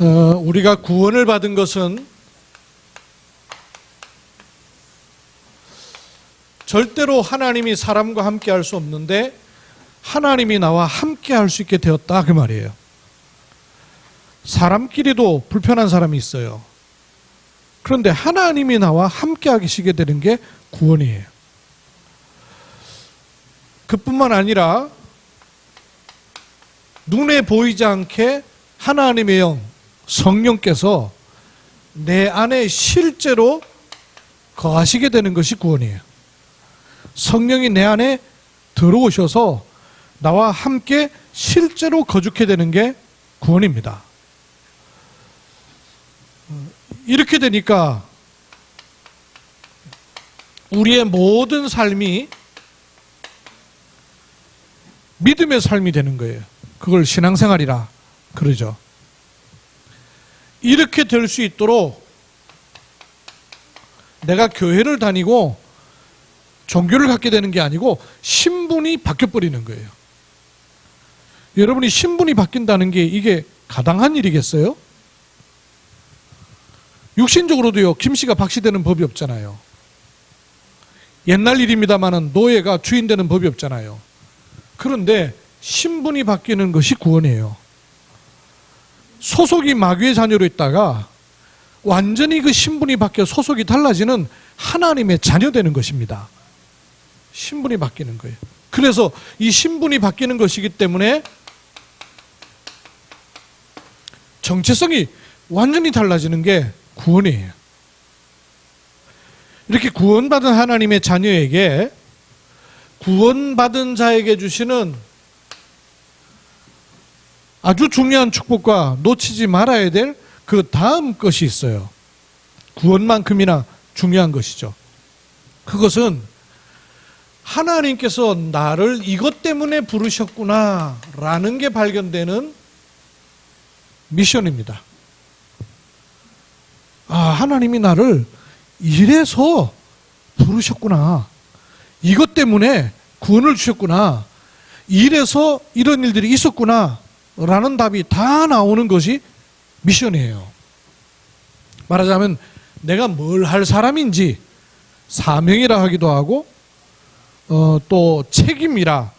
우리가 구원을 받은 것은 절대로 하나님이 사람과 함께 할 수 없는데 하나님이 나와 함께 할 수 있게 되었다 그 말이에요. 사람끼리도 불편한 사람이 있어요. 그런데 하나님이 나와 함께 하시게 되는 게 구원이에요. 그뿐만 아니라 눈에 보이지 않게 하나님의 영, 성령께서 내 안에 실제로 거하시게 되는 것이 구원이에요. 성령이 내 안에 들어오셔서 나와 함께 실제로 거주게 되는 게 구원입니다. 이렇게 되니까 우리의 모든 삶이 믿음의 삶이 되는 거예요. 그걸 신앙생활이라 그러죠. 이렇게 될 수 있도록 내가 교회를 다니고 종교를 갖게 되는 게 아니고 신분이 바뀌어버리는 거예요. 여러분이 신분이 바뀐다는 게 이게 가당한 일이겠어요? 육신적으로도요, 김씨가 박씨 되는 법이 없잖아요. 옛날 일입니다마는 노예가 주인 되는 법이 없잖아요. 그런데 신분이 바뀌는 것이 구원이에요. 소속이 마귀의 자녀로 있다가 완전히 그 신분이 바뀌어 소속이 달라지는 하나님의 자녀 되는 것입니다. 신분이 바뀌는 거예요. 그래서 이 신분이 바뀌는 것이기 때문에 정체성이 완전히 달라지는 게 구원이에요. 이렇게 구원받은 하나님의 자녀에게 구원받은 자에게 주시는 아주 중요한 축복과 놓치지 말아야 될 그 다음 것이 있어요. 구원만큼이나 중요한 것이죠. 그것은 하나님께서 나를 이것 때문에 부르셨구나 라는 게 발견되는 미션입니다. 아, 하나님이 나를 이래서 부르셨구나. 이것 때문에 구원을 주셨구나. 이래서 이런 일들이 있었구나 라는 답이 다 나오는 것이 미션이에요. 말하자면 내가 뭘 할 사람인지 사명이라 하기도 하고 또 책임이라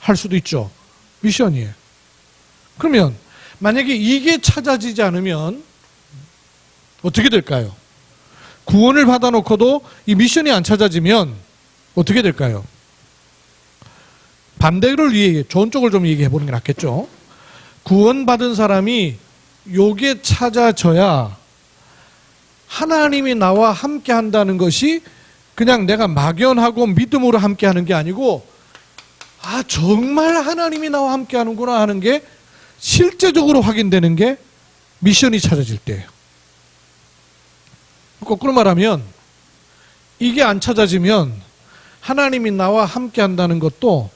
할 수도 있죠. 미션이에요. 그러면 만약에 이게 찾아지지 않으면 어떻게 될까요? 구원을 받아놓고도 이 미션이 안 찾아지면 어떻게 될까요? 반대를 좋은 쪽을 좀 얘기해 보는 게 낫겠죠. 구원받은 사람이 요게 찾아져야 하나님이 나와 함께 한다는 것이 그냥 내가 막연하고 믿음으로 함께 하는 게 아니고 아, 정말 하나님이 나와 함께 하는구나 하는 게 실제적으로 확인되는 게 미션이 찾아질 때예요. 거꾸로 말하면 이게 안 찾아지면 하나님이 나와 함께 한다는 것도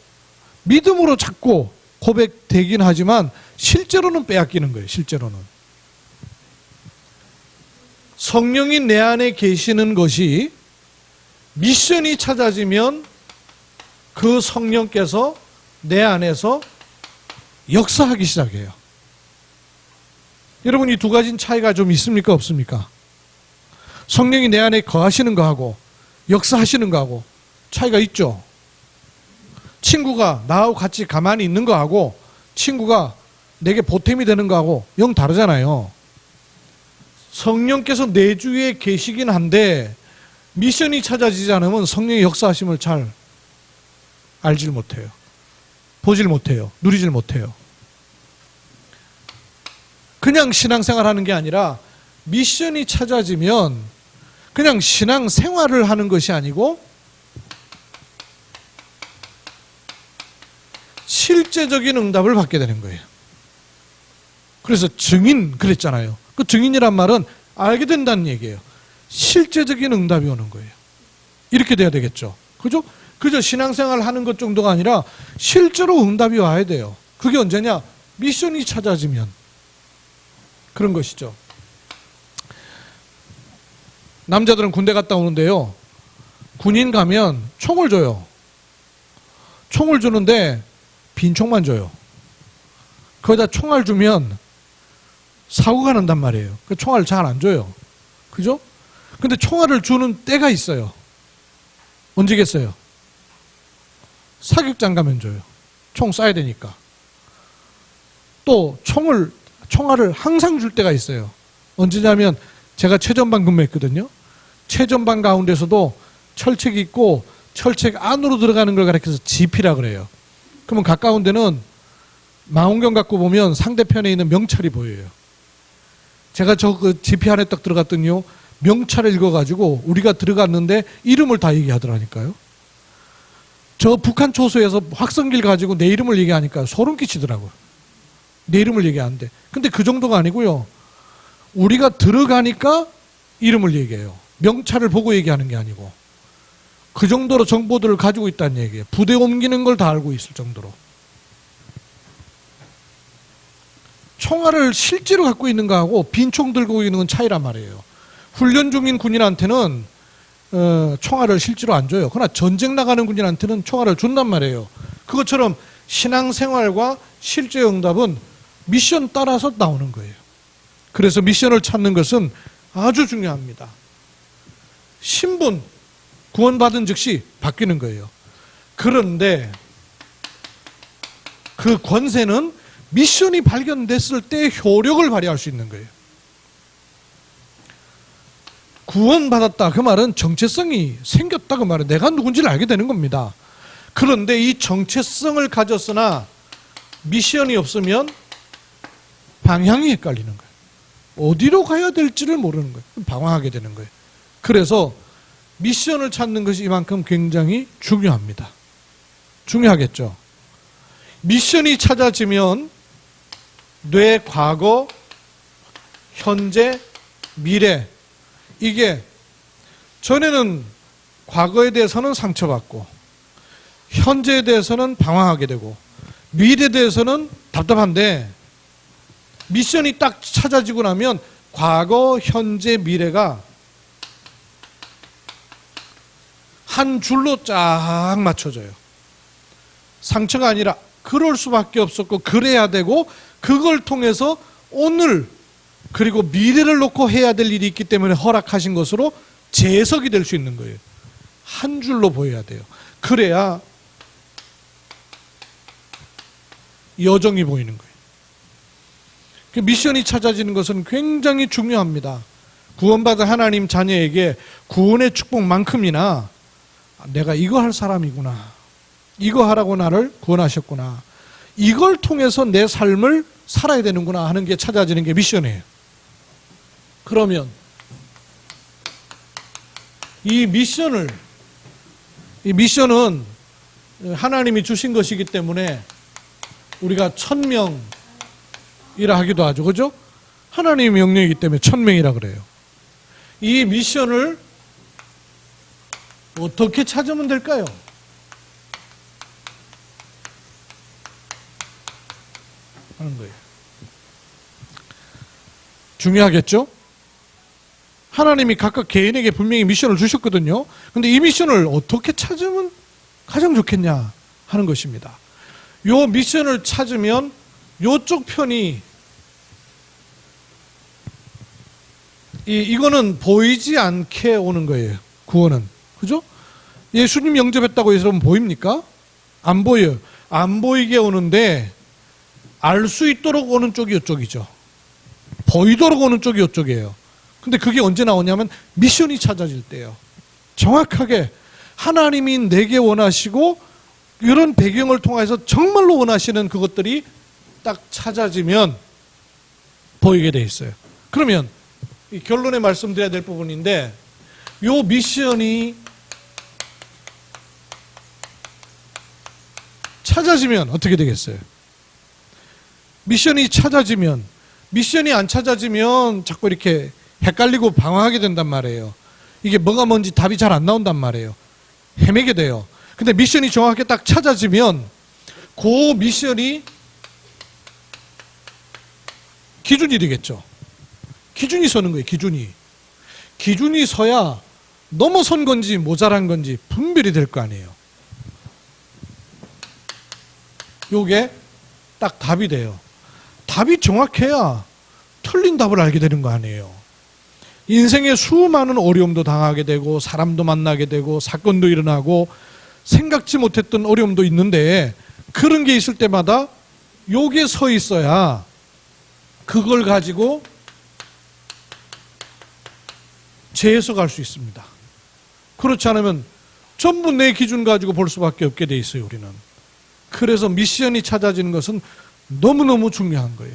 믿음으로 자꾸 고백되긴 하지만 실제로는 빼앗기는 거예요. 실제로는. 성령이 내 안에 계시는 것이 미션이 찾아지면 그 성령께서 내 안에서 역사하기 시작해요. 여러분, 이 두 가지는 차이가 좀 있습니까? 없습니까? 성령이 내 안에 거하시는 거하고 역사하시는 거하고 차이가 있죠. 친구가 나하고 같이 가만히 있는 거하고 친구가 내게 보탬이 되는 거하고 영 다르잖아요. 성령께서 내 주위에 계시긴 한데 미션이 찾아지지 않으면 성령의 역사하심을 잘 알질 못해요. 보질 못해요. 누리질 못해요. 그냥 신앙생활 하는 게 아니라 미션이 찾아지면 그냥 신앙생활을 하는 것이 아니고 실제적인 응답을 받게 되는 거예요. 그래서 증인 그랬잖아요. 그 증인이란 말은 알게 된다는 얘기예요. 실제적인 응답이 오는 거예요. 이렇게 돼야 되겠죠. 그죠? 그저 신앙생활 하는 것 정도가 아니라 실제로 응답이 와야 돼요. 그게 언제냐? 미션이 찾아지면 그런 것이죠. 남자들은 군대 갔다 오는데요. 군인 가면 총을 줘요. 총을 주는데 빈 총만 줘요. 거기다 총알 주면 사고가 난단 말이에요. 그 총알을 잘 안 줘요. 그죠? 근데 총알을 주는 때가 있어요. 언제겠어요? 사격장 가면 줘요. 총 쏴야 되니까. 또 총알을 항상 줄 때가 있어요. 언제냐면 제가 최전방 근무했거든요. 최전방 가운데서도 철책이 있고 철책 안으로 들어가는 걸 가리켜서 지피라 그래요. 그러면 가까운 데는 망원경 갖고 보면 상대편에 있는 명찰이 보여요. 제가 그 지피 안에 딱 들어갔더니요, 명찰을 읽어가지고 우리가 들어갔는데 이름을 다 얘기하더라니까요. 저 북한 초소에서 확성기를 가지고 내 이름을 얘기하니까 소름 끼치더라고요. 내 이름을 얘기하는데. 근데 그 정도가 아니고요. 우리가 들어가니까 이름을 얘기해요. 명찰을 보고 얘기하는 게 아니고. 그 정도로 정보들을 가지고 있다는 얘기예요. 부대 옮기는 걸 다 알고 있을 정도로. 총알을 실제로 갖고 있는 거하고 빈 총 들고 있는 건 차이란 말이에요. 훈련 중인 군인한테는 총알을 실제로 안 줘요. 그러나 전쟁 나가는 군인한테는 총알을 준단 말이에요. 그것처럼 신앙생활과 실제 응답은 미션 따라서 나오는 거예요. 그래서 미션을 찾는 것은 아주 중요합니다. 신분, 구원받은 즉시 바뀌는 거예요. 그런데 그 권세는 미션이 발견됐을 때 효력을 발휘할 수 있는 거예요. 구원받았다 그 말은 정체성이 생겼다 그 말은 내가 누군지를 알게 되는 겁니다. 그런데 이 정체성을 가졌으나 미션이 없으면 방향이 헷갈리는 거예요. 어디로 가야 될지를 모르는 거예요. 방황하게 되는 거예요. 그래서 미션을 찾는 것이 이만큼 굉장히 중요합니다. 중요하겠죠. 미션이 찾아지면 뇌 과거, 현재, 미래, 이게 전에는 과거에 대해서는 상처받고 현재에 대해서는 방황하게 되고 미래에 대해서는 답답한데 미션이 딱 찾아지고 나면 과거, 현재, 미래가 한 줄로 쫙 맞춰져요. 상처가 아니라 그럴 수밖에 없었고 그래야 되고 그걸 통해서 오늘 그리고 미래를 놓고 해야 될 일이 있기 때문에 허락하신 것으로 재해석이 될 수 있는 거예요. 한 줄로 보여야 돼요. 그래야 여정이 보이는 거예요. 미션이 찾아지는 것은 굉장히 중요합니다. 구원받은 하나님 자녀에게 구원의 축복만큼이나 내가 이거 할 사람이구나. 이거 하라고 나를 구원하셨구나. 이걸 통해서 내 삶을 살아야 되는구나 하는 게 찾아지는 게 미션이에요. 그러면 이 미션은 하나님이 주신 것이기 때문에 우리가 1000명이라 하기도 하죠. 그죠? 하나님의 명령이기 때문에 1000명이라 그래요. 이 미션을 어떻게 찾으면 될까요? 하는 거예요. 중요하겠죠? 하나님이 각각 개인에게 분명히 미션을 주셨거든요. 근데 이 미션을 어떻게 찾으면 가장 좋겠냐 하는 것입니다. 요 미션을 찾으면 요쪽 편이 이거는 보이지 않게 오는 거예요. 구원은. 그죠? 예수님 영접했다고 해서 보입니까? 안 보여요. 안 보이게 오는데 알 수 있도록 오는 쪽이 이쪽이죠. 보이도록 오는 쪽이 이쪽이에요. 근데 그게 언제 나오냐면 미션이 찾아질 때요. 정확하게 하나님이 내게 원하시고 이런 배경을 통해서 정말로 원하시는 그것들이 딱 찾아지면 보이게 돼 있어요. 그러면 이 결론에 말씀드려야 될 부분인데 요 미션이 찾아지면 어떻게 되겠어요? 미션이 찾아지면, 미션이 안 찾아지면 자꾸 이렇게 헷갈리고 방황하게 된단 말이에요. 이게 뭐가 뭔지 답이 잘 안 나온단 말이에요. 헤매게 돼요. 근데 미션이 정확하게 딱 찾아지면 그 미션이 기준이 되겠죠. 기준이 서는 거예요. 기준이 서야 넘어선 건지 모자란 건지 분별이 될 거 아니에요. 요게 딱 답이 돼요. 답이 정확해야 틀린 답을 알게 되는 거 아니에요. 인생에 수많은 어려움도 당하게 되고 사람도 만나게 되고 사건도 일어나고 생각지 못했던 어려움도 있는데 그런 게 있을 때마다 요게 서 있어야 그걸 가지고 재해석할 수 있습니다. 그렇지 않으면 전부 내 기준 가지고 볼 수밖에 없게 돼 있어요, 우리는. 그래서 미션이 찾아지는 것은 너무너무 중요한 거예요.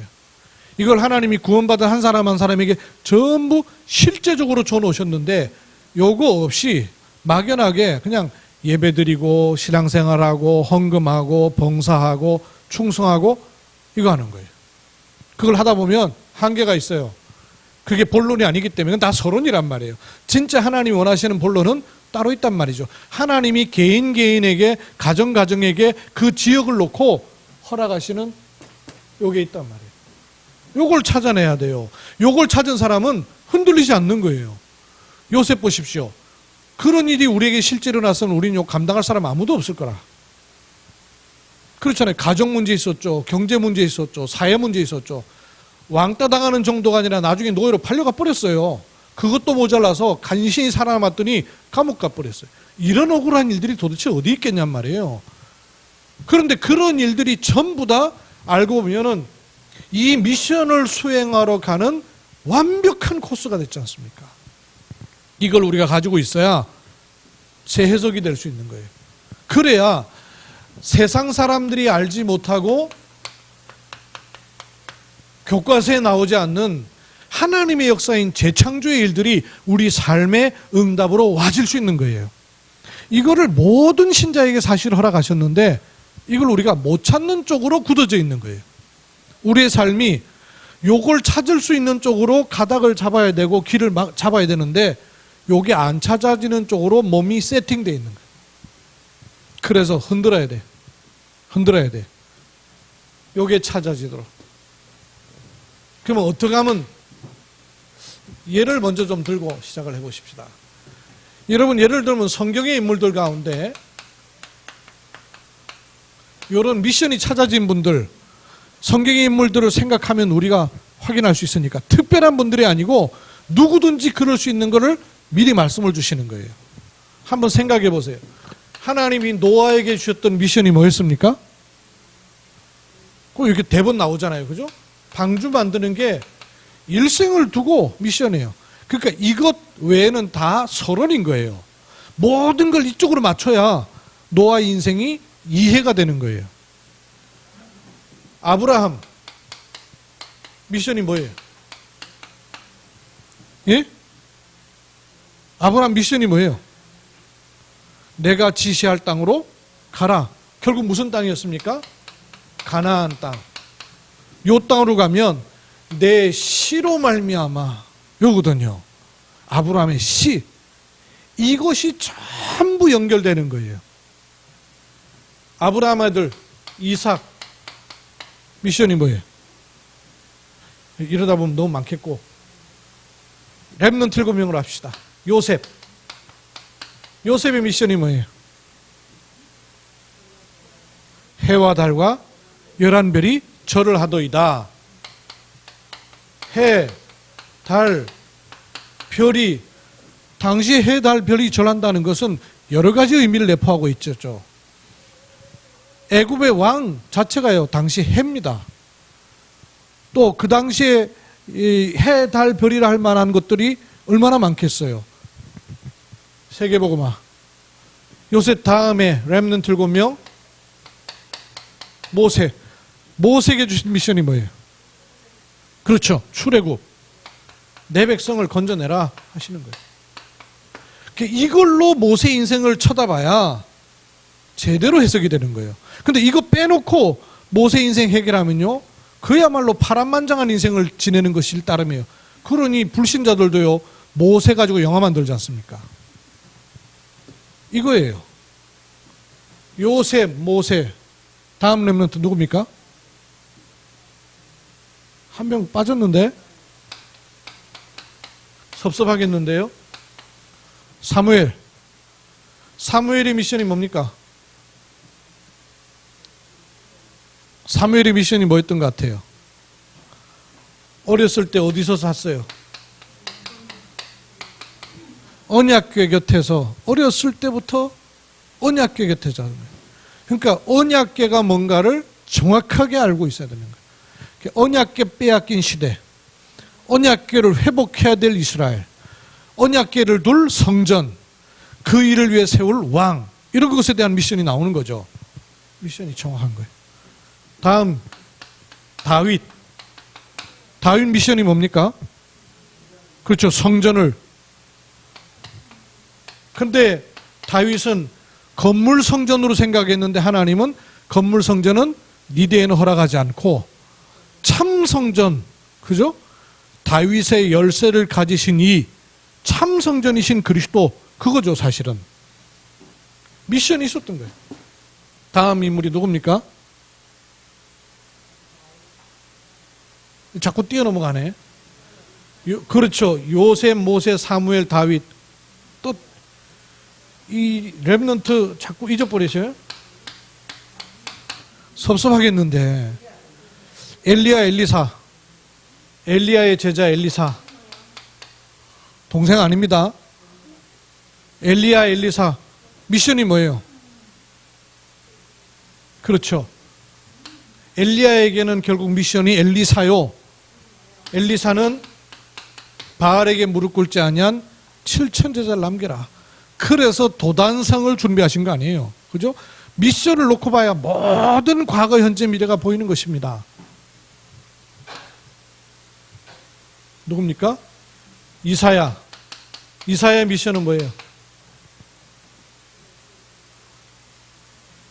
이걸 하나님이 구원받은 한 사람 한 사람에게 전부 실제적으로 줘 놓으셨는데 요거 없이 막연하게 그냥 예배드리고 신앙생활하고 헌금하고 봉사하고 충성하고 이거 하는 거예요. 그걸 하다 보면 한계가 있어요. 그게 본론이 아니기 때문에 다 서론이란 말이에요. 진짜 하나님이 원하시는 본론은 따로 있단 말이죠. 하나님이 개인에게 가정에게 그 지역을 놓고 허락하시는 요게 있단 말이에요. 요걸 찾아내야 돼요. 요걸 찾은 사람은 흔들리지 않는 거예요. 요셉 보십시오. 그런 일이 우리에게 실제로 일어나서는 우리는 요 감당할 사람 아무도 없을 거라. 그렇잖아요. 가정 문제 있었죠. 경제 문제 있었죠. 사회 문제 있었죠. 왕따 당하는 정도가 아니라 나중에 노예로 팔려가 버렸어요. 그것도 모자라서 간신히 살아남았더니 감옥 가 버렸어요. 이런 억울한 일들이 도대체 어디 있겠냔 말이에요. 그런데 그런 일들이 전부 다 알고 보면은 이 미션을 수행하러 가는 완벽한 코스가 됐지 않습니까? 이걸 우리가 가지고 있어야 재해석이 될 수 있는 거예요. 그래야 세상 사람들이 알지 못하고 교과서에 나오지 않는 하나님의 역사인 재창조의 일들이 우리 삶의 응답으로 와질 수 있는 거예요. 이거를 모든 신자에게 사실 허락하셨는데 이걸 우리가 못 찾는 쪽으로 굳어져 있는 거예요. 우리의 삶이 요걸 찾을 수 있는 쪽으로 가닥을 잡아야 되고 길을 잡아야 되는데 요게 안 찾아지는 쪽으로 몸이 세팅되어 있는 거예요. 그래서 흔들어야 돼. 흔들어야 돼. 요게 찾아지도록. 그러면 어떻게 하면 예를 먼저 좀 들고 시작을 해보십시다. 여러분 예를 들면 성경의 인물들 가운데 이런 미션이 찾아진 분들 성경의 인물들을 생각하면 우리가 확인할 수 있으니까 특별한 분들이 아니고 누구든지 그럴 수 있는 것을 미리 말씀을 주시는 거예요. 한번 생각해 보세요. 하나님이 노아에게 주셨던 미션이 뭐였습니까? 꼭 이렇게 대본 나오잖아요. 그죠? 방주 만드는 게 일생을 두고 미션이에요. 그러니까 이것 외에는 다 서론인 거예요. 모든 걸 이쪽으로 맞춰야 노아의 인생이 이해가 되는 거예요. 아브라함 미션이 뭐예요? 예? 아브라함 미션이 뭐예요? 내가 지시할 땅으로 가라. 결국 무슨 땅이었습니까? 가나안 땅. 요 땅으로 가면 내 씨로 말미암아 요거든요. 아브라함의 씨. 이것이 전부 연결되는 거예요. 아브라함 아들 이삭 미션이 뭐예요? 이러다 보면 너무 많겠고 렘넌트 7명으로 합시다. 요셉의 미션이 뭐예요? 해와 달과 11별이 절을 하도이다. 해, 달, 별이 당시 해, 달, 별이 절한다는 것은 여러 가지 의미를 내포하고 있죠. 애굽의 왕 자체가요 당시 해입니다. 또 그 당시에 이 해, 달, 별이라 할 만한 것들이 얼마나 많겠어요. 세계복음화. 요셉 다음에 렘넌트 7명 모세에게 주신 미션이 뭐예요? 그렇죠. 출애굽. 내 백성을 건져내라 하시는 거예요. 이걸로 모세 인생을 쳐다봐야 제대로 해석이 되는 거예요. 근데 이거 빼놓고 모세 인생 해결하면요 그야말로 파란만장한 인생을 지내는 것일 따름이에요. 그러니 불신자들도요 모세 가지고 영화 만들지 않습니까? 이거예요. 요셉, 모세. 다음 렘넌트 누굽니까? 한 명 빠졌는데? 섭섭하겠는데요? 사무엘의 미션이 뭡니까? 사무엘의 미션이 뭐였던 것 같아요? 어렸을 때 어디서 샀어요? 언약궤 곁에서 어렸을 때부터 언약궤 곁에 자는 거예요. 그러니까 언약궤가 뭔가를 정확하게 알고 있어야 되는 거예요. 언약궤 빼앗긴 시대, 언약궤를 회복해야 될 이스라엘, 언약궤를 둘 성전, 그 일을 위해 세울 왕, 이런 것에 대한 미션이 나오는 거죠. 미션이 정확한 거예요. 다음 다윗 미션이 뭡니까? 그렇죠. 성전을. 근데 다윗은 건물 성전으로 생각했는데 하나님은 건물 성전은 네 데에는 허락하지 않고 참 성전, 그죠? 다윗의 열쇠를 가지신 이 참 성전이신 그리스도, 그거죠 사실은. 미션이 있었던 거예요. 다음 인물이 누굽니까? 자꾸 뛰어넘어가네. 그렇죠. 요셉, 모세, 사무엘, 다윗. 또 이 렘넌트 자꾸 잊어버리셔요? 섭섭하겠는데. 엘리야, 엘리사. 엘리야의 제자 엘리사. 동생 아닙니다. 엘리야, 엘리사. 미션이 뭐예요? 그렇죠. 엘리야에게는 결국 미션이 엘리사요. 엘리사는 바알에게 무릎 꿇지 아니한 7천 제자를 남겨라. 그래서 도단성을 준비하신 거 아니에요. 그죠? 미션을 놓고 봐야 모든 과거, 현재, 미래가 보이는 것입니다. 누굽니까? 이사야의 미션은 뭐예요?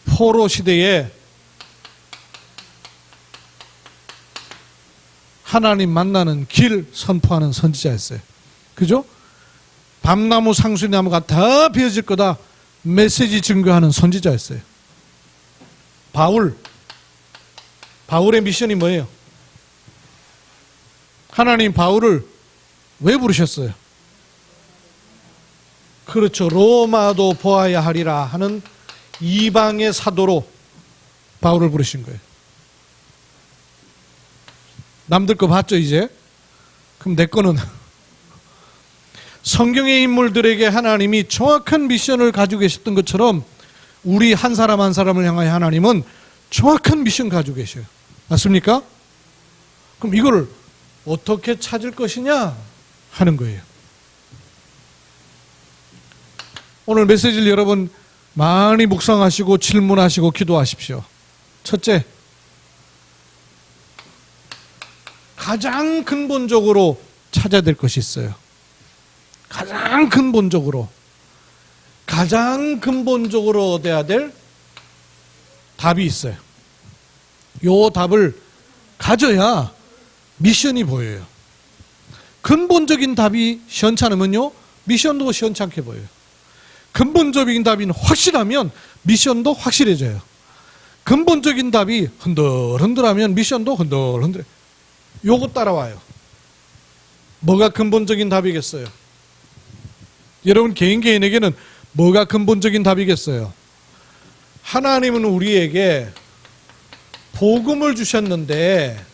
포로 시대에 하나님 만나는 길 선포하는 선지자였어요. 그죠? 밤나무 상수나무가 다 베어질 거다 메시지 증거하는 선지자였어요. 바울의 미션이 뭐예요? 하나님 바울을 왜 부르셨어요? 그렇죠. 로마도 보아야 하리라 하는 이방의 사도로 바울을 부르신 거예요. 남들 거 봤죠 이제? 그럼 내 거는 성경의 인물들에게 하나님이 정확한 미션을 가지고 계셨던 것처럼 우리 한 사람 한 사람을 향하여 하나님은 정확한 미션 가지고 계셔요. 맞습니까? 그럼 이걸 어떻게 찾을 것이냐 하는 거예요. 오늘 메시지를 여러분 많이 묵상하시고 질문하시고 기도하십시오. 첫째, 가장 근본적으로 찾아야 될 것이 있어요. 가장 근본적으로 얻어야 될 답이 있어요. 요 답을 가져야 미션이 보여요. 근본적인 답이 시원찮으면요 미션도 시원찮게 보여요. 근본적인 답이 확실하면 미션도 확실해져요. 근본적인 답이 흔들흔들하면 미션도 흔들흔들. 요거 따라와요. 뭐가 근본적인 답이겠어요? 여러분 개인에게는 뭐가 근본적인 답이겠어요? 하나님은 우리에게 복음을 주셨는데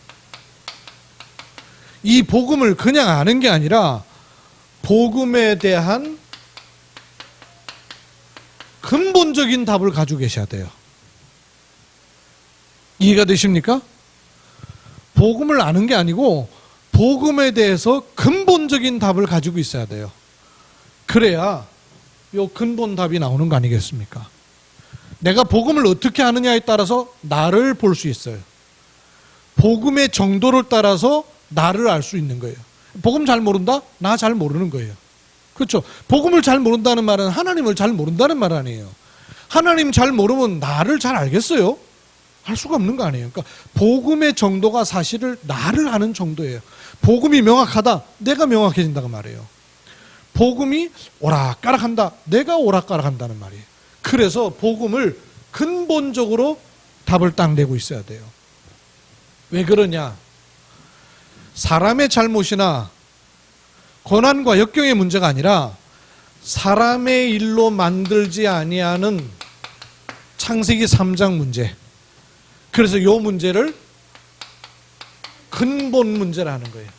이 복음을 그냥 아는 게 아니라 복음에 대한 근본적인 답을 가지고 계셔야 돼요. 이해가 되십니까? 복음을 아는 게 아니고 복음에 대해서 근본적인 답을 가지고 있어야 돼요. 그래야 요 근본 답이 나오는 거 아니겠습니까? 내가 복음을 어떻게 아느냐에 따라서 나를 볼 수 있어요. 복음의 정도를 따라서 나를 알 수 있는 거예요. 복음 잘 모른다? 나 잘 모르는 거예요. 그렇죠? 복음을 잘 모른다는 말은 하나님을 잘 모른다는 말 아니에요. 하나님 잘 모르면 나를 잘 알겠어요? 할 수가 없는 거 아니에요. 그러니까 복음의 정도가 사실을 나를 아는 정도예요. 복음이 명확하다, 내가 명확해진다고 말이에요. 복음이 오락가락한다, 내가 오락가락한다는 말이에요. 그래서 복음을 근본적으로 답을 딱 내고 있어야 돼요. 왜 그러냐? 사람의 잘못이나 고난과 역경의 문제가 아니라 사람의 일로 만들지 아니하는 창세기 3장 문제. 그래서 이 문제를 근본 문제라는 거예요.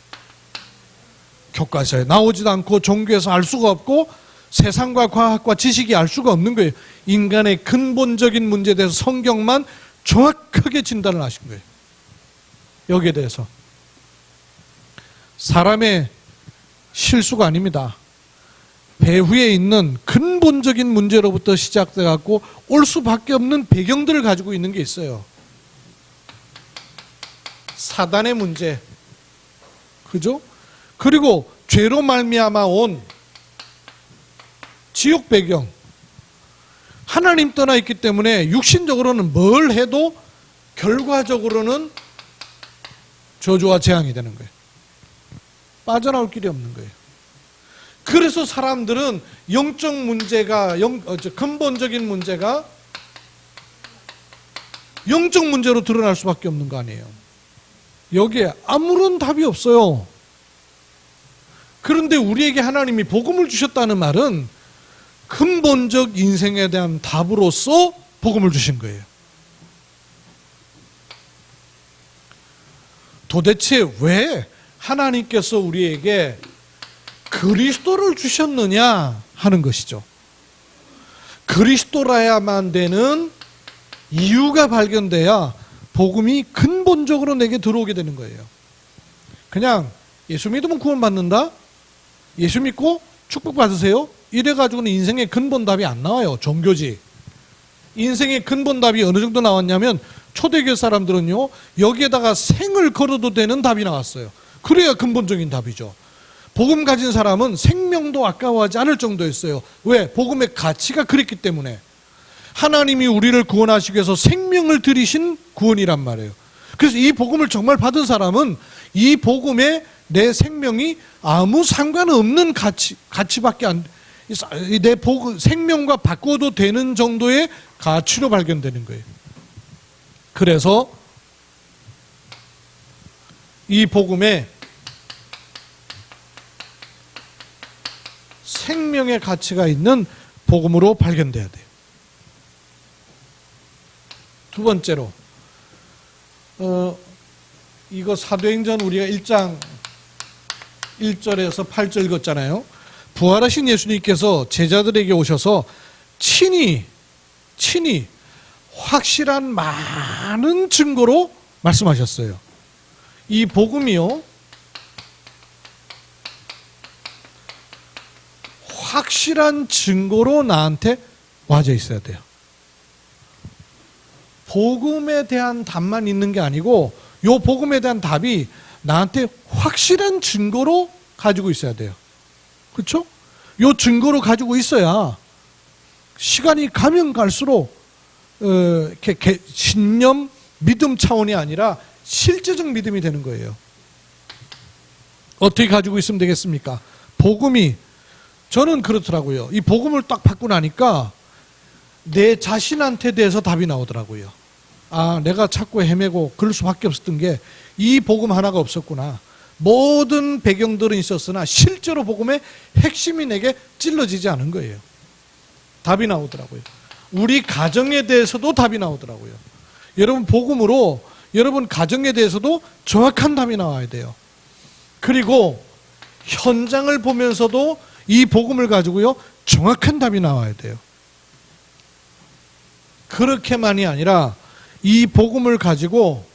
교과서에 나오지도 않고 종교에서 알 수가 없고 세상과 과학과 지식이 알 수가 없는 거예요. 인간의 근본적인 문제에 대해서 성경만 정확하게 진단을 하신 거예요. 여기에 대해서. 사람의 실수가 아닙니다. 배후에 있는 근본적인 문제로부터 시작돼 갖고 올 수밖에 없는 배경들을 가지고 있는 게 있어요. 사단의 문제, 그죠? 그리고 죄로 말미암아 온 지옥 배경. 하나님 떠나 있기 때문에 육신적으로는 뭘 해도 결과적으로는 저주와 재앙이 되는 거예요. 빠져나올 길이 없는 거예요. 그래서 사람들은 영적 문제가 근본적인 문제가 영적 문제로 드러날 수밖에 없는 거 아니에요. 여기에 아무런 답이 없어요. 그런데 우리에게 하나님이 복음을 주셨다는 말은 근본적 인생에 대한 답으로서 복음을 주신 거예요. 도대체 왜 하나님께서 우리에게 그리스도를 주셨느냐 하는 것이죠. 그리스도라야만 되는 이유가 발견돼야 복음이 근본적으로 내게 들어오게 되는 거예요. 그냥 예수 믿으면 구원받는다? 예수 믿고 축복받으세요? 이래가지고는 인생의 근본 답이 안 나와요. 종교지. 인생의 근본 답이 어느 정도 나왔냐면 초대교회 사람들은요, 여기에다가 생을 걸어도 되는 답이 나왔어요. 그래야 근본적인 답이죠. 복음 가진 사람은 생명도 아까워하지 않을 정도였어요. 왜? 복음의 가치가 그랬기 때문에. 하나님이 우리를 구원하시기 위해서 생명을 들이신 구원이란 말이에요. 그래서 이 복음을 정말 받은 사람은 이 복음에 내 생명이 아무 상관없는 가치밖에 내 생명과 바꿔도 되는 정도의 가치로 발견되는 거예요. 그래서 이 복음에 생명의 가치가 있는 복음으로 발견돼야 돼요. 두 번째로 이거 사도행전 우리가 1장 1절에서 8절 읽었잖아요. 부활하신 예수님께서 제자들에게 오셔서 친히 확실한 많은 증거로 말씀하셨어요. 이 복음이요, 확실한 증거로 나한테 와져 있어야 돼요. 복음에 대한 답만 있는 게 아니고 이 복음에 대한 답이 나한테 확실한 증거로 가지고 있어야 돼요. 그렇죠? 이 증거로 가지고 있어야 시간이 가면 갈수록 이렇게 신념, 믿음 차원이 아니라 실제적 믿음이 되는 거예요. 어떻게 가지고 있으면 되겠습니까? 복음이, 저는 그렇더라고요. 이 복음을 딱 받고 나니까 내 자신한테 대해서 답이 나오더라고요. 아, 내가 자꾸 헤매고 그럴 수밖에 없었던 게 이 복음 하나가 없었구나. 모든 배경들은 있었으나 실제로 복음의 핵심이 내게 찔러지지 않은 거예요. 답이 나오더라고요. 우리 가정에 대해서도 답이 나오더라고요. 여러분, 복음으로 여러분 가정에 대해서도 정확한 답이 나와야 돼요. 그리고 현장을 보면서도 이 복음을 가지고요, 정확한 답이 나와야 돼요. 그렇게만이 아니라 이 복음을 가지고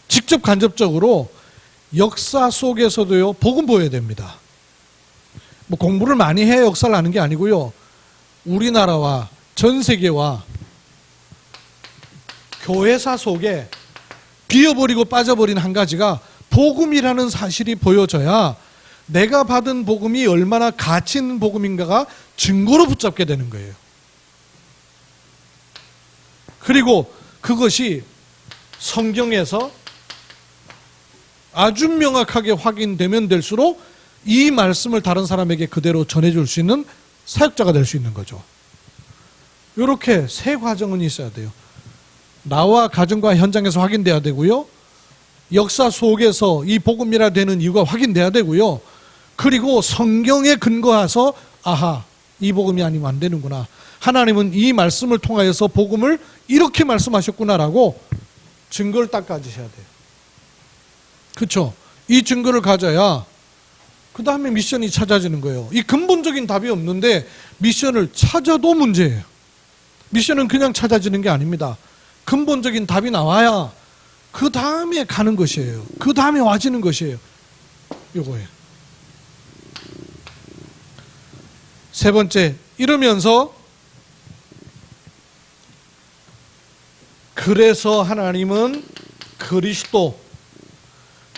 직접 간접적으로 역사 속에서도요, 복음 보여야 됩니다. 뭐 공부를 많이 해야 역사를 아는 게 아니고요, 우리나라와 전 세계와 교회사 속에 비어버리고 빠져버린 한 가지가 복음이라는 사실이 보여져야 내가 받은 복음이 얼마나 가치 있는 복음인가가 증거로 붙잡게 되는 거예요. 그리고 그것이 성경에서 아주 명확하게 확인되면 될수록 이 말씀을 다른 사람에게 그대로 전해줄 수 있는 사역자가 될 수 있는 거죠. 이렇게 세 과정은 있어야 돼요. 나와 가정과 현장에서 확인돼야 되고요, 역사 속에서 이 복음이라 되는 이유가 확인돼야 되고요, 그리고 성경에 근거해서 아하, 이 복음이 아니면 안 되는구나, 하나님은 이 말씀을 통하여서 복음을 이렇게 말씀하셨구나라고 증거를 딱 가지셔야 돼요. 그렇죠? 이 증거를 가져야 그 다음에 미션이 찾아지는 거예요. 이 근본적인 답이 없는데 미션을 찾아도 문제예요. 미션은 그냥 찾아지는 게 아닙니다. 근본적인 답이 나와야 그 다음에 가는 것이에요. 그 다음에 와지는 것이에요. 요거예요. 세 번째, 이러면서 그래서 하나님은 그리스도,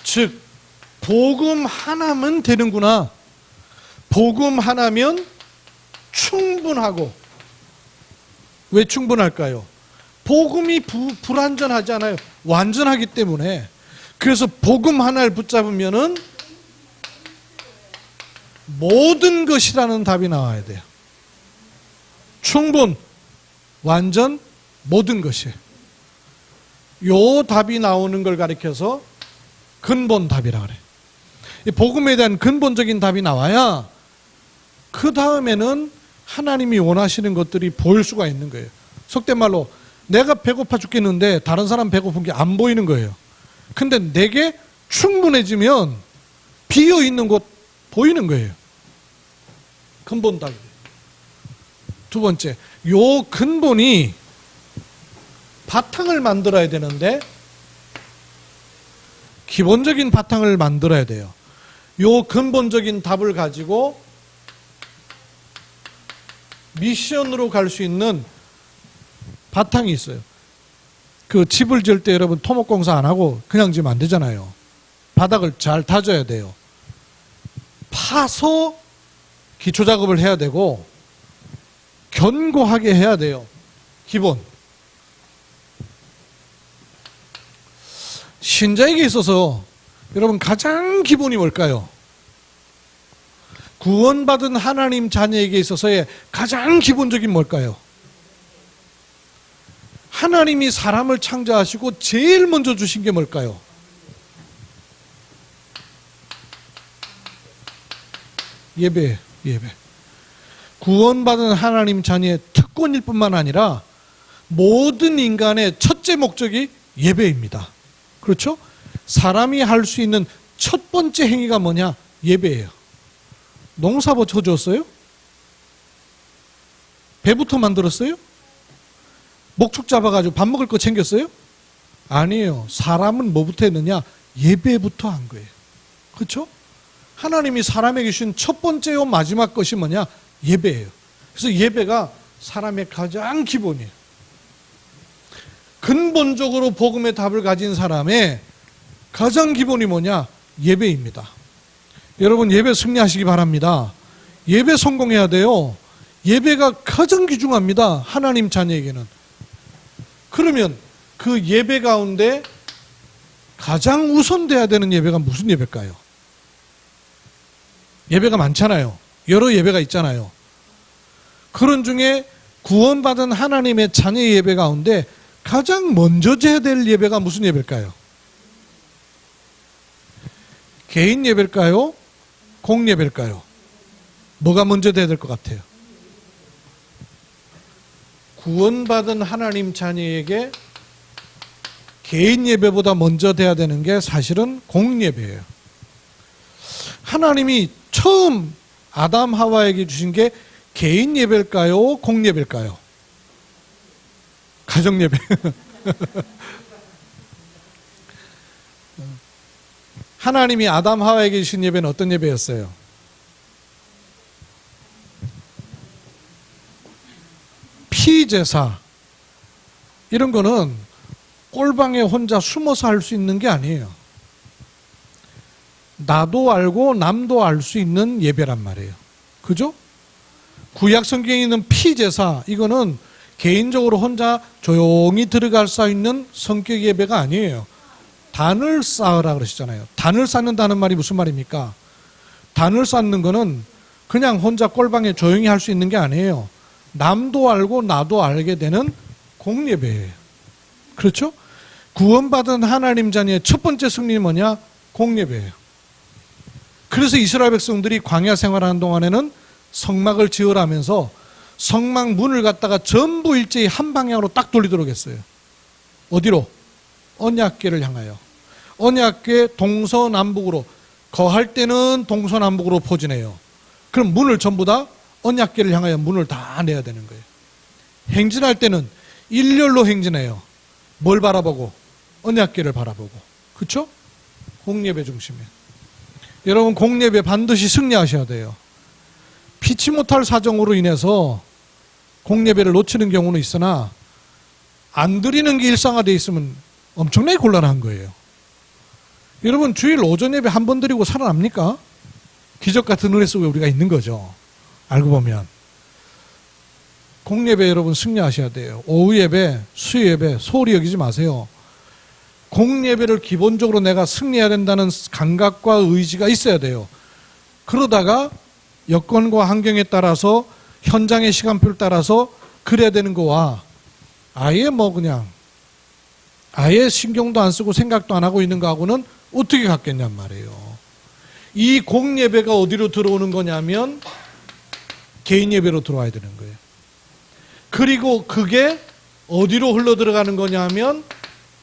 즉 복음 하나면 되는구나. 복음 하나면 충분하고. 왜 충분할까요? 복음이 불완전하지 않아요. 완전하기 때문에. 그래서 복음 하나를 붙잡으면은 모든 것이라는 답이 나와야 돼요. 충분, 완전, 모든 것이에요. 요 답이 나오는 걸 가리켜서 근본 답이라 그래요. 이 복음에 대한 근본적인 답이 나와야 그 다음에는 하나님이 원하시는 것들이 보일 수가 있는 거예요. 속된 말로 내가 배고파 죽겠는데 다른 사람 배고픈 게 안 보이는 거예요. 근데 내게 충분해지면 비어있는 곳 보이는 거예요. 근본 답이에요. 두 번째, 요 근본이 바탕을 만들어야 되는데 기본적인 바탕을 만들어야 돼요. 요 근본적인 답을 가지고 미션으로 갈 수 있는 바탕이 있어요. 그 집을 지을 때 여러분 토목공사 안 하고 그냥 지으면 안 되잖아요. 바닥을 잘 다져야 돼요. 파서 기초작업을 해야 되고 견고하게 해야 돼요. 기본. 신자에게 있어서 여러분 가장 기본이 뭘까요? 구원받은 하나님 자녀에게 있어서의 가장 기본적인 뭘까요? 하나님이 사람을 창조하시고 제일 먼저 주신 게 뭘까요? 예배. 구원받은 하나님 자녀의 특권일 뿐만 아니라 모든 인간의 첫째 목적이 예배입니다. 그렇죠? 사람이 할 수 있는 첫 번째 행위가 뭐냐? 예배예요. 농사부 쳐줬어요? 배부터 만들었어요? 목축 잡아가지고 밥 먹을 거 챙겼어요? 아니에요. 사람은 뭐부터 했느냐? 예배부터 한 거예요. 그렇죠? 하나님이 사람에게 주신 첫 번째요 마지막 것이 뭐냐? 예배예요. 그래서 예배가 사람의 가장 기본이에요. 근본적으로 복음의 답을 가진 사람의 가장 기본이 뭐냐? 예배입니다. 여러분 예배 승리하시기 바랍니다. 예배 성공해야 돼요. 예배가 가장 귀중합니다. 하나님 자녀에게는. 그러면 그 예배 가운데 가장 우선돼야 되는 예배가 무슨 예배일까요? 예배가 많잖아요. 여러 예배가 있잖아요. 그런 중에 구원받은 하나님의 자녀의 예배 가운데 가장 먼저 해야 될 예배가 무슨 예배일까요? 개인 예배일까요? 공예배일까요? 뭐가 먼저 돼야 될 것 같아요? 구원받은 하나님 자녀에게 개인 예배보다 먼저 돼야 되는 게 사실은 공예배예요. 하나님이 처음 아담 하와에게 주신 게 개인 예배일까요? 공예배일까요? 가정 예배. 하나님이 아담 하와에게 주신 예배는 어떤 예배였어요? 피제사. 이런 거는 꼴방에 혼자 숨어서 할 수 있는 게 아니에요. 나도 알고 남도 알 수 있는 예배란 말이에요. 그죠? 구약 성경에 있는 피제사, 이거는 개인적으로 혼자 조용히 들어갈 수 있는 성격 예배가 아니에요. 단을 쌓으라 그러시잖아요. 단을 쌓는다는 말이 무슨 말입니까? 단을 쌓는 거는 그냥 혼자 꼴방에 조용히 할 수 있는 게 아니에요. 남도 알고 나도 알게 되는 공예배예요. 그렇죠? 구원받은 하나님 자녀의 첫 번째 승리는 뭐냐? 공예배예요. 그래서 이스라엘 백성들이 광야 생활하는 동안에는 성막을 지으라면서 성막 문을 갖다가 전부 일제히 한 방향으로 딱 돌리도록 했어요. 어디로? 언약궤를 향하여. 언약궤 동서남북으로, 거할 때는 동서남북으로 포진해요. 그럼 문을 전부 다 언약궤를 향하여 문을 다 내야 되는 거예요. 행진할 때는 일렬로 행진해요. 뭘 바라보고? 언약궤를 바라보고. 그렇죠? 공예배 중심에. 여러분, 공예배 반드시 승리하셔야 돼요. 피치 못할 사정으로 인해서 공예배를 놓치는 경우는 있으나 안 드리는 게 일상화되어 있으면 엄청나게 곤란한 거예요. 여러분, 주일 오전 예배 한 번 드리고 살아납니까? 기적 같은 은혜 속에 우리가 있는 거죠. 알고 보면. 공예배 여러분 승리하셔야 돼요. 오후 예배, 수요 예배 소홀히 여기지 마세요. 공예배를 기본적으로 내가 승리해야 된다는 감각과 의지가 있어야 돼요. 그러다가 여건과 환경에 따라서 현장의 시간표를 따라서 그래야 되는 거와 아예 그냥 아예 신경도 안 쓰고 생각도 안 하고 있는 거하고는 어떻게 같겠냔 말이에요. 이 공예배가 어디로 들어오는 거냐면 개인 예배로 들어와야 되는 거예요. 그리고 그게 어디로 흘러 들어가는 거냐면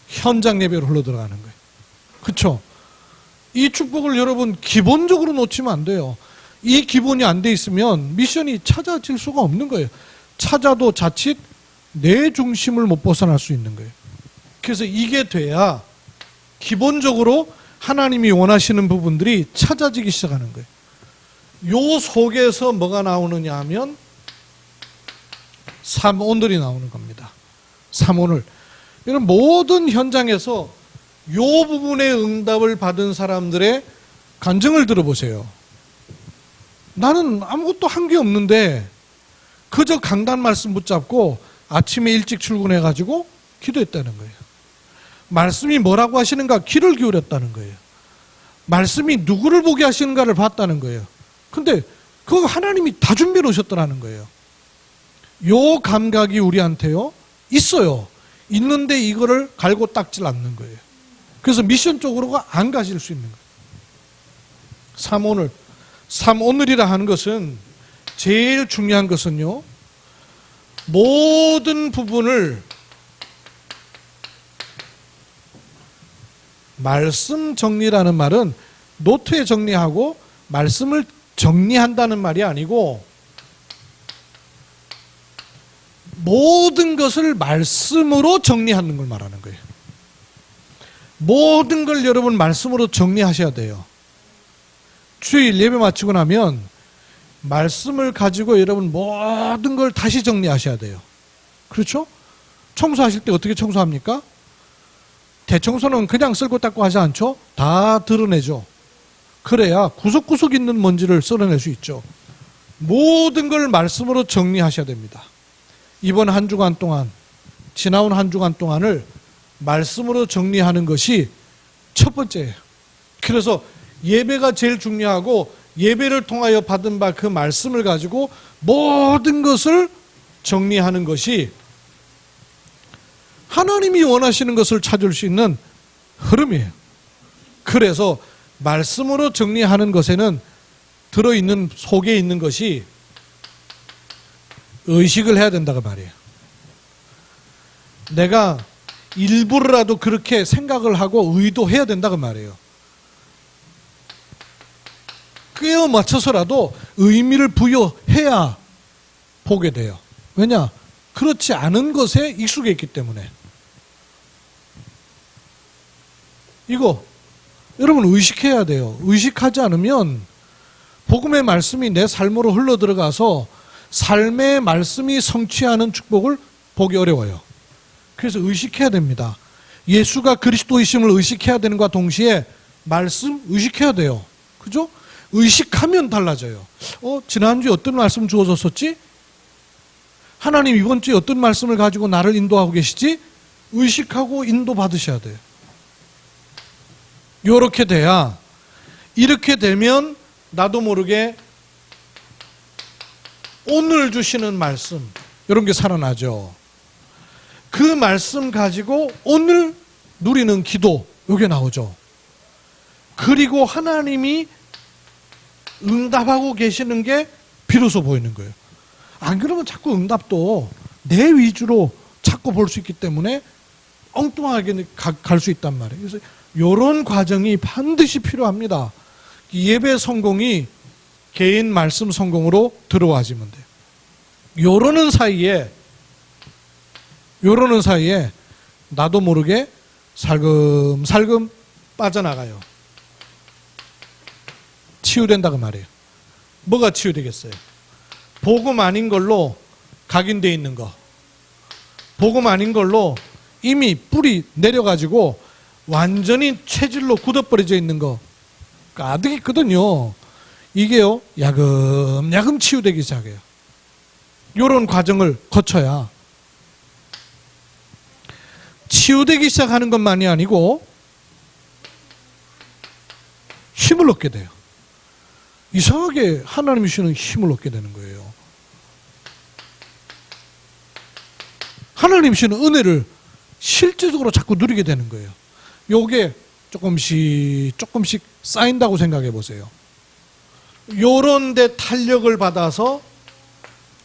현장 예배로 흘러 들어가는 거예요. 그렇죠? 이 축복을 여러분 기본적으로 놓치면 안 돼요. 이 기본이 안 돼 있으면 미션이 찾아질 수가 없는 거예요. 찾아도 자칫 내 중심을 못 벗어날 수 있는 거예요. 그래서 이게 돼야 기본적으로 하나님이 원하시는 부분들이 찾아지기 시작하는 거예요. 요 속에서 뭐가 나오느냐 하면 3오늘이 나오는 겁니다. 3오늘. 여러분, 모든 현장에서 요 부분의 응답을 받은 사람들의 간증을 들어보세요. 나는 아무것도 한 게 없는데 그저 강단 말씀 붙잡고 아침에 일찍 출근해가지고 기도했다는 거예요. 말씀이 뭐라고 하시는가 귀를 기울였다는 거예요. 말씀이 누구를 보게 하시는가를 봤다는 거예요. 근데 그거 하나님이 다 준비해 놓으셨더라는 거예요. 요 감각이 우리한테요 있어요. 있는데 이거를 갈고 닦질 않는 거예요. 그래서 미션 쪽으로가 안 가실 수 있는 거예요. 3오늘이라 하는 것은 제일 중요한 것은요, 모든 부분을 말씀 정리라는 말은 노트에 정리하고 말씀을 정리한다는 말이 아니고 모든 것을 말씀으로 정리하는 걸 말하는 거예요. 모든 걸 여러분 말씀으로 정리하셔야 돼요. 주일 예배 마치고 나면 말씀을 가지고 여러분 모든 걸 다시 정리하셔야 돼요. 그렇죠? 청소하실 때 어떻게 청소합니까? 대청소는 그냥 쓸고 닦고 하지 않죠? 다 드러내죠. 그래야 구석구석 있는 먼지를 쓸어낼 수 있죠. 모든 걸 말씀으로 정리하셔야 됩니다. 이번 한 주간 동안, 지나온 한 주간 동안을 말씀으로 정리하는 것이 첫 번째예요. 그래서 예배가 제일 중요하고 예배를 통하여 받은 바 그 말씀을 가지고 모든 것을 정리하는 것이 하나님이 원하시는 것을 찾을 수 있는 흐름이에요. 그래서 말씀으로 정리하는 것에는 들어있는 속에 있는 것이 의식을 해야 된다고 말이에요. 내가 일부러라도 그렇게 생각을 하고 의도해야 된다고 말이에요. 꿰어 맞춰서라도 의미를 부여해야 보게 돼요. 왜냐? 그렇지 않은 것에 익숙해 있기 때문에. 이거 여러분 의식해야 돼요. 의식하지 않으면 복음의 말씀이 내 삶으로 흘러 들어가서 삶의 말씀이 성취하는 축복을 보기 어려워요. 그래서 의식해야 됩니다. 예수가 그리스도이심을 의식해야 되는 것과 동시에 말씀 의식해야 돼요. 그죠? 의식하면 달라져요. 지난주에 어떤 말씀 주어졌었지? 하나님 이번 주에 어떤 말씀을 가지고 나를 인도하고 계시지? 의식하고 인도 받으셔야 돼요. 요렇게 돼야, 이렇게 되면 나도 모르게 오늘 주시는 말씀, 이런 게 살아나죠. 그 말씀 가지고 오늘 누리는 기도, 요게 나오죠. 그리고 하나님이 응답하고 계시는 게 비로소 보이는 거예요. 안 그러면 자꾸 응답도 내 위주로 찾고 볼 수 있기 때문에 엉뚱하게 갈 수 있단 말이에요. 그래서 이런 과정이 반드시 필요합니다. 예배 성공이 개인 말씀 성공으로 들어와지면 돼요. 요러는 사이에 나도 모르게 살금살금 빠져나가요. 치유된다고 말이에요. 뭐가 치유되겠어요? 복음 아닌 걸로 각인되어 있는 거, 복음 아닌 걸로 이미 뿌리 내려가지고 완전히 체질로 굳어버려져 있는 거 가득 있거든요. 이게요, 야금야금 치유되기 시작해요. 이런 과정을 거쳐야 치유되기 시작하는 것만이 아니고 힘을 얻게 돼요. 이상하게 하나님이 주시는 힘을 얻게 되는 거예요. 하나님이 주시는 은혜를 실제적으로 자꾸 누리게 되는 거예요. 요게 조금씩 쌓인다고 생각해 보세요. 요런 데 탄력을 받아서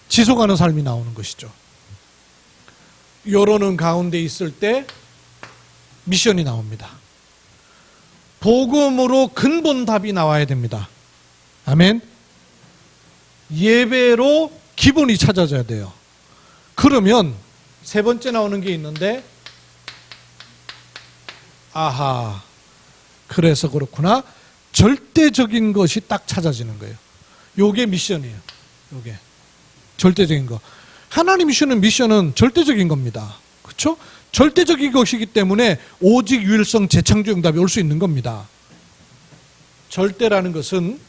지속하는 삶이 나오는 것이죠. 요러는 가운데 있을 때 미션이 나옵니다. 복음으로 근본 답이 나와야 됩니다. 아멘. 예배로 기본이 찾아져야 돼요. 그러면 세 번째 나오는 게 있는데, 아하, 그래서 그렇구나. 절대적인 것이 딱 찾아지는 거예요. 요게 미션이에요. 요게 절대적인 거. 하나님이 주는 미션은 절대적인 겁니다. 그렇죠? 절대적인 것이기 때문에 오직 유일성 재창조 응답이 올 수 있는 겁니다. 절대라는 것은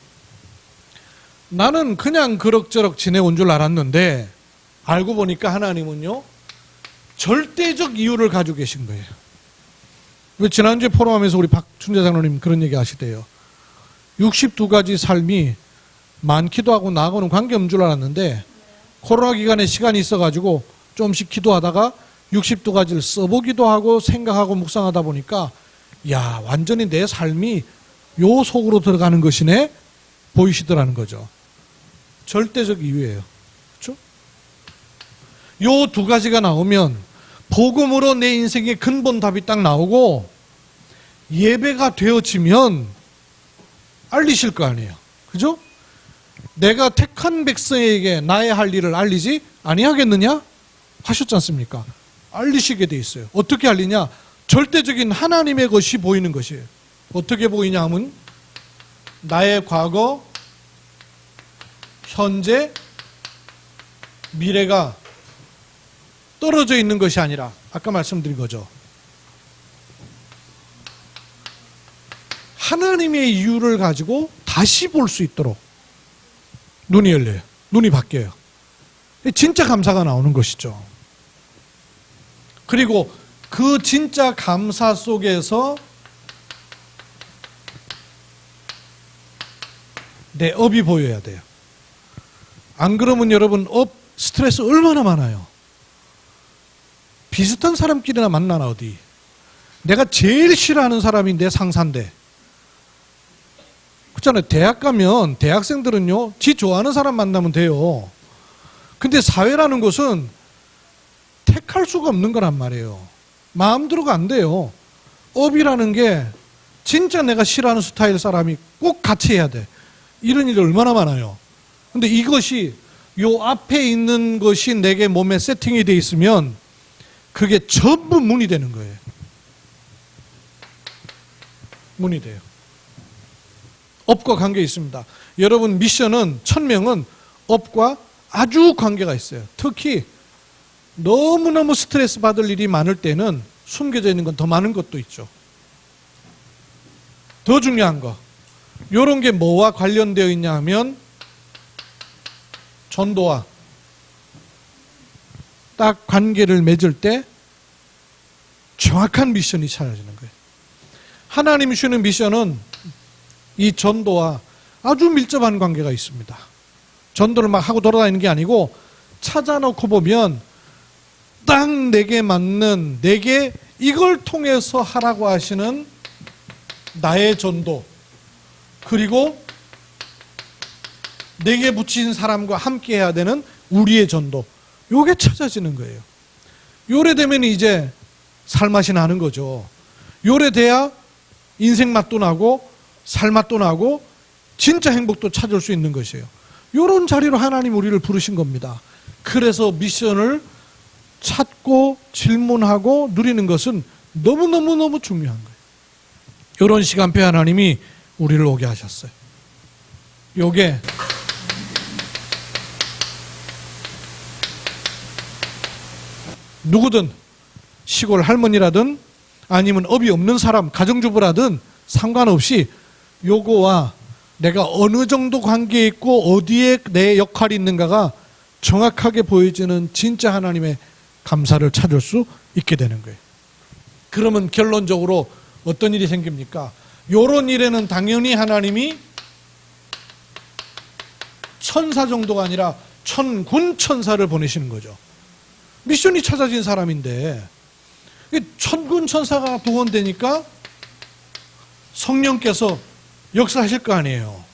나는 그냥 그럭저럭 지내온 줄 알았는데 알고 보니까 하나님은요, 절대적 이유를 가지고 계신 거예요. 지난주에 포럼하면서 우리 박춘재 장로님 그런 얘기 하시대요. 62가지 삶이 많기도 하고 나하고는 관계없는 줄 알았는데 코로나 기간에 시간이 있어가지고 조금씩 기도하다가 62가지를 써보기도 하고 생각하고 묵상하다 보니까 야, 완전히 내 삶이 요 속으로 들어가는 것이네 보이시더라는 거죠. 절대적 이유예요. 그렇죠? 요 두 가지가 나오면 복음으로 내 인생의 근본 답이 딱 나오고 예배가 되어지면 알리실 거 아니에요. 그죠? 내가 택한 백성에게 나의 할 일을 알리지 아니하겠느냐? 하셨지 않습니까? 알리시게 돼 있어요. 어떻게 알리냐? 절대적인 하나님의 것이 보이는 것이에요. 어떻게 보이냐 하면 나의 과거, 현재, 미래가 떨어져 있는 것이 아니라 아까 말씀드린 거죠. 하나님의 이유를 가지고 다시 볼 수 있도록 눈이 열려요. 눈이 바뀌어요. 진짜 감사가 나오는 것이죠. 그리고 그 진짜 감사 속에서 내 업이 보여야 돼요. 안 그러면 여러분 업 스트레스 얼마나 많아요. 비슷한 사람끼리나 만나나 어디. 내가 제일 싫어하는 사람이 내 상사인데. 그렇잖아요. 대학 가면 대학생들은요, 지 좋아하는 사람 만나면 돼요. 근데 사회라는 것은 택할 수가 없는 거란 말이에요. 마음대로가 안 돼요. 업이라는 게 진짜 내가 싫어하는 스타일 사람이 꼭 같이 해야 돼. 이런 일이 얼마나 많아요. 근데 이것이 요 앞에 있는 것이 내게 몸에 세팅이 돼 있으면 그게 전부 문이 되는 거예요. 문이 돼요. 업과 관계 있습니다. 여러분 미션은 1000명은 업과 아주 관계가 있어요. 특히 너무너무 스트레스 받을 일이 많을 때는 숨겨져 있는 건 더 많은 것도 있죠. 더 중요한 거, 이런 게 뭐와 관련되어 있냐 하면 전도와 딱 관계를 맺을 때 정확한 미션이 찾아지는 거예요. 하나님이 주는 미션은 이 전도와 아주 밀접한 관계가 있습니다. 전도를 막 하고 돌아다니는 게 아니고 찾아놓고 보면 딱 내게 맞는, 내게 이걸 통해서 하라고 하시는 나의 전도, 그리고 내게 붙인 사람과 함께 해야 되는 우리의 전도, 요게 찾아지는 거예요. 요래 되면 이제 살맛이 나는 거죠. 요래 돼야 인생 맛도 나고 살맛도 나고 진짜 행복도 찾을 수 있는 것이에요. 요런 자리로 하나님 우리를 부르신 겁니다. 그래서 미션을 찾고 질문하고 누리는 것은 너무너무너무 중요한 거예요. 요런 시간표에 하나님이 우리를 오게 하셨어요. 요게 누구든 시골 할머니라든 아니면 업이 없는 사람, 가정주부라든 상관없이 요거와 내가 어느 정도 관계에 있고 어디에 내 역할이 있는가가 정확하게 보여지는 진짜 하나님의 감사를 찾을 수 있게 되는 거예요. 그러면 결론적으로 어떤 일이 생깁니까? 요런 일에는 당연히 하나님이 천사 정도가 아니라 천군 천사를 보내시는 거죠. 미션이 찾아진 사람인데 천군 천사가 동원되니까 성령께서 역사하실 거 아니에요.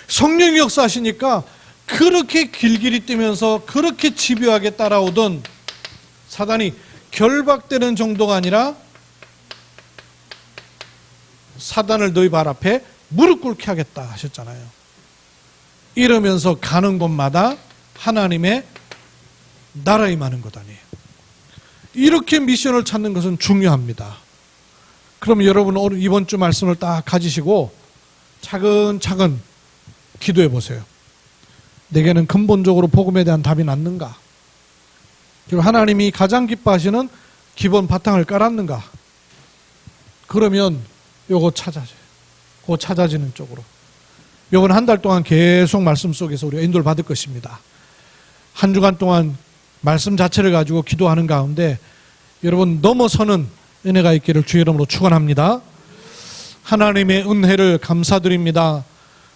성령이 역사하시니까 그렇게 길길이 뛰면서 그렇게 집요하게 따라오던 사단이 결박되는 정도가 아니라 사단을 너희 발 앞에 무릎 꿇게 하겠다 하셨잖아요. 이러면서 가는 곳마다 하나님의 나라에 임하는 것 아니에요. 이렇게 미션을 찾는 것은 중요합니다. 그럼 여러분 오늘 이번 주 말씀을 딱 가지시고 차근차근 기도해 보세요. 내게는 근본적으로 복음에 대한 답이 났는가? 그리고 하나님이 가장 기뻐하시는 기본 바탕을 깔았는가? 그러면 요거 찾아져요. 그거 찾아지는 쪽으로. 요건 한 달 동안 계속 말씀 속에서 우리가 인도를 받을 것입니다. 한 주간 동안 말씀 자체를 가지고 기도하는 가운데 여러분 넘어서는 은혜가 있기를 주의 이름으로 축원합니다. 하나님의 은혜를 감사드립니다.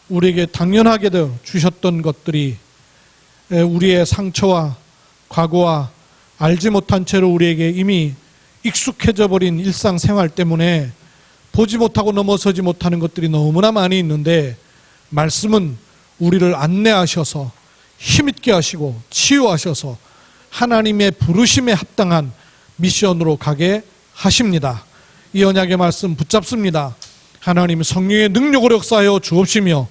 우리에게 당연하게도 주셨던 것들이 우리의 상처와 과거와 알지 못한 채로 우리에게 이미 익숙해져 버린 일상생활 때문에 보지 못하고 넘어서지 못하는 것들이 너무나 많이 있는데 말씀은 우리를 안내하셔서 힘있게 하시고 치유하셔서 하나님의 부르심에 합당한 미션으로 가게 하십니다. 이 언약의 말씀 붙잡습니다. 하나님 성령의 능력으로 역사하여 주옵시며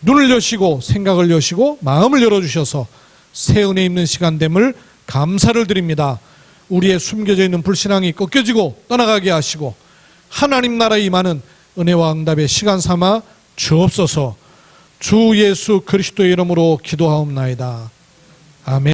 눈을 여시고 생각을 여시고 마음을 열어주셔서 새 은혜 입는 시간됨을 감사를 드립니다. 우리의 숨겨져 있는 불신앙이 꺾여지고 떠나가게 하시고 하나님 나라에 임하는 은혜와 응답의 시간 삼아 주옵소서. 주 예수 그리스도의 이름으로 기도하옵나이다. 아멘.